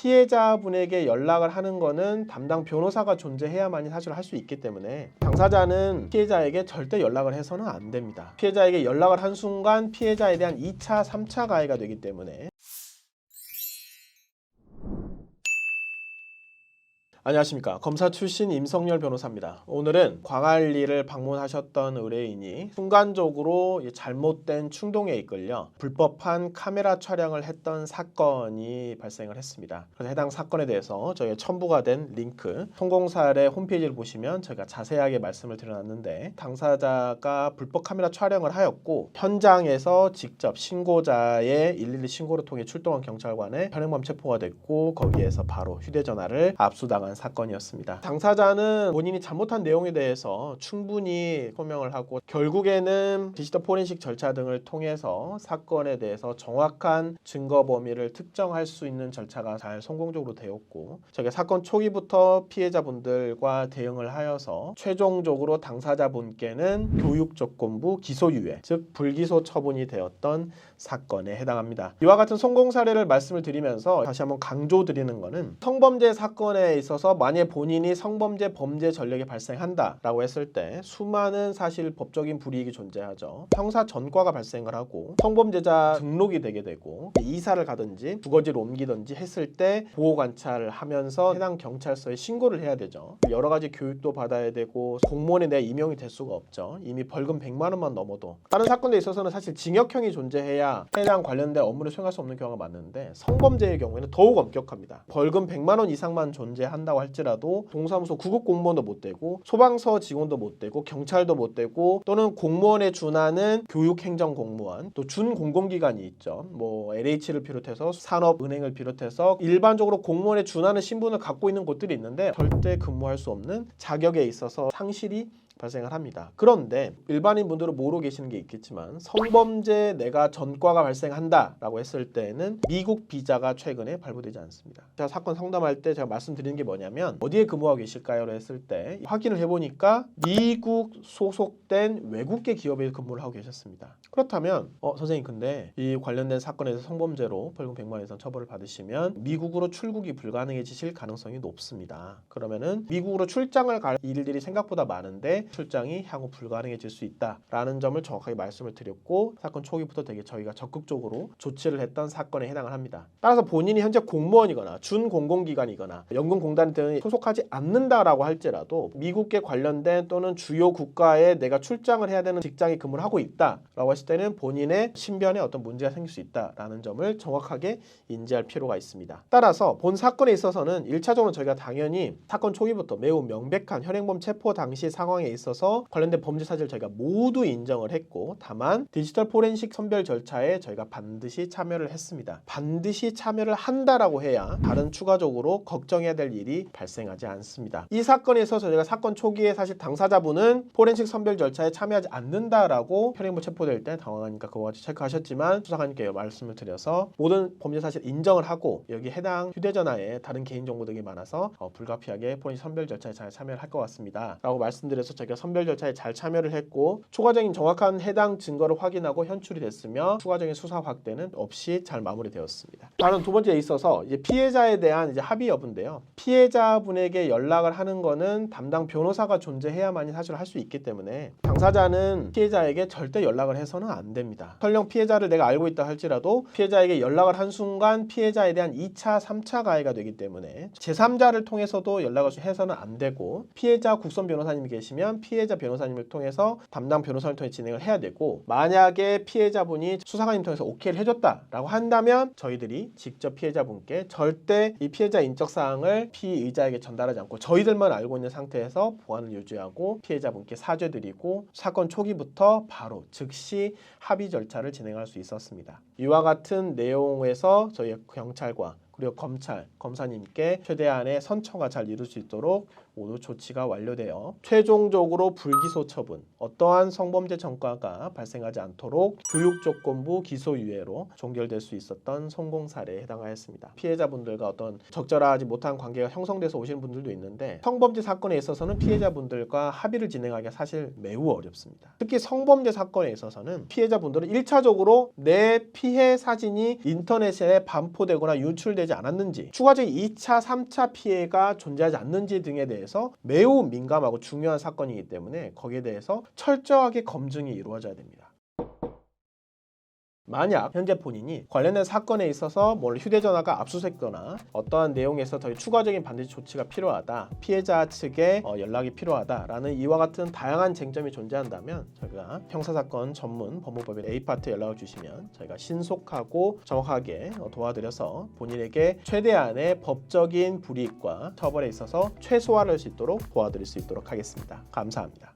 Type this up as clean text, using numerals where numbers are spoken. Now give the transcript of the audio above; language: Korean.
피해자분에게 연락을 하는 거는 담당 변호사가 존재해야만이 사실 할 수 있기 때문에 당사자는 피해자에게 절대 연락을 해서는 안 됩니다. 피해자에게 연락을 한 순간 피해자에 대한 2차, 3차 가해가 되기 때문에. 안녕하십니까. 검사 출신 임성열 변호사입니다. 오늘은 광안리를 방문하셨던 의뢰인이 순간적으로 잘못된 충동에 이끌려 불법한 카메라 촬영을 했던 사건이 발생을 했습니다. 그래서 해당 사건에 대해서 저희가 첨부가 된 링크 성공사의 홈페이지를 보시면 제가 자세하게 말씀을 드려놨는데, 당사자가 불법 카메라 촬영을 하였고 현장에서 직접 신고자의 112 신고를 통해 출동한 경찰관의 현행범 체포가 됐고, 거기에서 바로 휴대전화를 압수당한 사건이었습니다. 당사자는 본인이 잘못한 내용에 대해서 충분히 소명을 하고 결국에는 디지털 포렌식 절차 등을 통해서 사건에 대해서 정확한 증거 범위를 특정할 수 있는 절차가 잘 성공적으로 되었고, 저희가 사건 초기부터 피해자분들과 대응을 하여서 최종적으로 당사자분께는 교육조건부 기소유예, 즉 불기소 처분이 되었던 사건에 해당합니다. 이와 같은 성공 사례를 말씀을 드리면서 다시 한번 강조드리는 것은, 성범죄 사건에 있어서 만약 본인이 성범죄 범죄 전력이 발생한다라고 했을 때 수많은 사실 법적인 불이익이 존재하죠. 형사 전과가 발생을 하고 성범죄자 등록이 되게 되고, 이사를 가든지 주거지를 옮기든지 했을 때 보호 관찰을 하면서 해당 경찰서에 신고를 해야 되죠. 여러 가지 교육도 받아야 되고 공무원에 대해 임용이 될 수가 없죠. 이미 벌금 100만 원만 넘어도. 다른 사건에 있어서는 사실 징역형이 존재해야 해당 관련된 업무를 수행할 수 없는 경우가 많은데, 성범죄의 경우에는 더욱 엄격합니다. 벌금 100만 원 이상만 존재한다고 할지라도 동사무소 구급 공무원도 못 되고 소방서 직원도 못 되고 경찰도 못 되고, 또는 공무원에 준하는 교육행정 공무원, 또 준공공기관이 있죠. 뭐 LH를 비롯해서 산업은행을 비롯해서 일반적으로 공무원에 준하는 신분을 갖고 있는 곳들이 있는데 절대 근무할 수 없는 자격에 있어서 상실이 발생을 합니다. 그런데 일반인 분들은 모르고 계시는 게 있겠지만, 성범죄 내가 전과가 발생한다라고 했을 때는 미국 비자가 최근에 발부되지 않습니다. 제가 사건 상담할 때 제가 말씀드리는 게 뭐냐면, 어디에 근무하고 계실까요? 했을 때 확인을 해보니까 미국 소속된 외국계 기업에 근무를 하고 계셨습니다. 그렇다면 선생님, 근데 이 관련된 사건에서 성범죄로 벌금 100만 원 이상 처벌을 받으시면 미국으로 출국이 불가능해지실 가능성이 높습니다. 그러면은 미국으로 출장을 갈 일들이 생각보다 많은데 출장이 향후 불가능해질 수 있다라는 점을 정확하게 말씀을 드렸고, 사건 초기부터 되게 저희가 적극적으로 조치를 했던 사건에 해당을 합니다. 따라서 본인이 현재 공무원이거나 준공공기관이거나 연금공단 등에 소속하지 않는다라고 할지라도 미국계 관련된 또는 주요 국가에 내가 출장을 해야 되는 직장에 근무를 하고 있다라고 했을 때는 본인의 신변에 어떤 문제가 생길 수 있다라는 점을 정확하게 인지할 필요가 있습니다. 따라서 본 사건에 있어서는 1차적으로 저희가 당연히 사건 초기부터 매우 명백한 현행범 체포 당시 상황에 있어서 관련된 범죄 사실을 저희가 모두 인정을 했고, 다만 디지털 포렌식 선별 절차에 저희가 반드시 참여를 했습니다. 반드시 참여를 한다라고 해야 다른 추가적으로 걱정해야 될 일이 발생하지 않습니다. 이 사건에서 저희가 사건 초기에 사실 당사자분은 포렌식 선별 절차에 참여하지 않는다라고 현행범 체포될 때 당황하니까 그와 같이 체크하셨지만, 수사관님께 말씀을 드려서 모든 범죄 사실 인정을 하고 여기 해당 휴대전화에 다른 개인정보 등이 많아서 불가피하게 포렌식 선별 절차에 잘 참여를 할 것 같습니다 라고 말씀드려서 저희가 선별 절차에 잘 참여를 했고, 추가적인 정확한 해당 증거를 확인하고 현출이 됐으며 추가적인 수사 확대는 없이 잘 마무리되었습니다. 다른 두 번째에 있어서 이제 피해자에 대한 합의 여부인데요. 피해자분에게 연락을 하는 거는 담당 변호사가 존재해야만이 사실 할 수 있기 때문에 당사자는 피해자에게 절대 연락을 해서는 안 됩니다. 설령 피해자를 내가 알고 있다 할지라도 피해자에게 연락을 한 순간 피해자에 대한 2차, 3차 가해가 되기 때문에 제3자를 통해서도 연락을 해서는 안 되고, 피해자 국선 변호사님이 계시면 피해자 변호사님을 통해서 담당 변호사를 통해 진행을 해야 되고, 만약에 피해자분이 수사관님 통해서 오케이를 해줬다라고 한다면 저희들이 직접 피해자분께 절대 이 피해자 인적사항을 피의자에게 전달하지 않고 저희들만 알고 있는 상태에서 보안을 유지하고 피해자분께 사죄드리고 사건 초기부터 바로 즉시 합의 절차를 진행할 수 있었습니다. 이와 같은 내용에서 저희 경찰과 그리고 검찰, 검사님께 최대한의 선처가 잘 이룰 수 있도록 모두 조치가 완료되어 최종적으로 불기소 처분, 어떠한 성범죄 전과가 발생하지 않도록 교육조건부 기소유예로 종결될 수 있었던 성공 사례에 해당하였습니다. 피해자분들과 어떤 적절하지 못한 관계가 형성돼서 오시는 분들도 있는데 성범죄 사건에 있어서는 피해자분들과 합의를 진행하기가 사실 매우 어렵습니다. 특히 성범죄 사건에 있어서는 피해자분들은 1차적으로 내 피해 사진이 인터넷에 반포되거나 유출되지 않았는지, 추가적인 2차, 3차 피해가 존재하지 않는지 등에 대해서 매우 민감하고 중요한 사건이기 때문에 거기에 대해서 철저하게 검증이 이루어져야 됩니다. 만약 현재 본인이 관련된 사건에 있어서 휴대전화가 압수수색거나 어떠한 내용에서 더 추가적인 반드시 조치가 필요하다, 피해자 측에 연락이 필요하다라는 이와 같은 다양한 쟁점이 존재한다면 저희가 형사사건 전문 법무법인 A파트에 연락을 주시면 저희가 신속하고 정확하게 도와드려서 본인에게 최대한의 법적인 불이익과 처벌에 있어서 최소화할 수 있도록 도와드릴 수 있도록 하겠습니다. 감사합니다.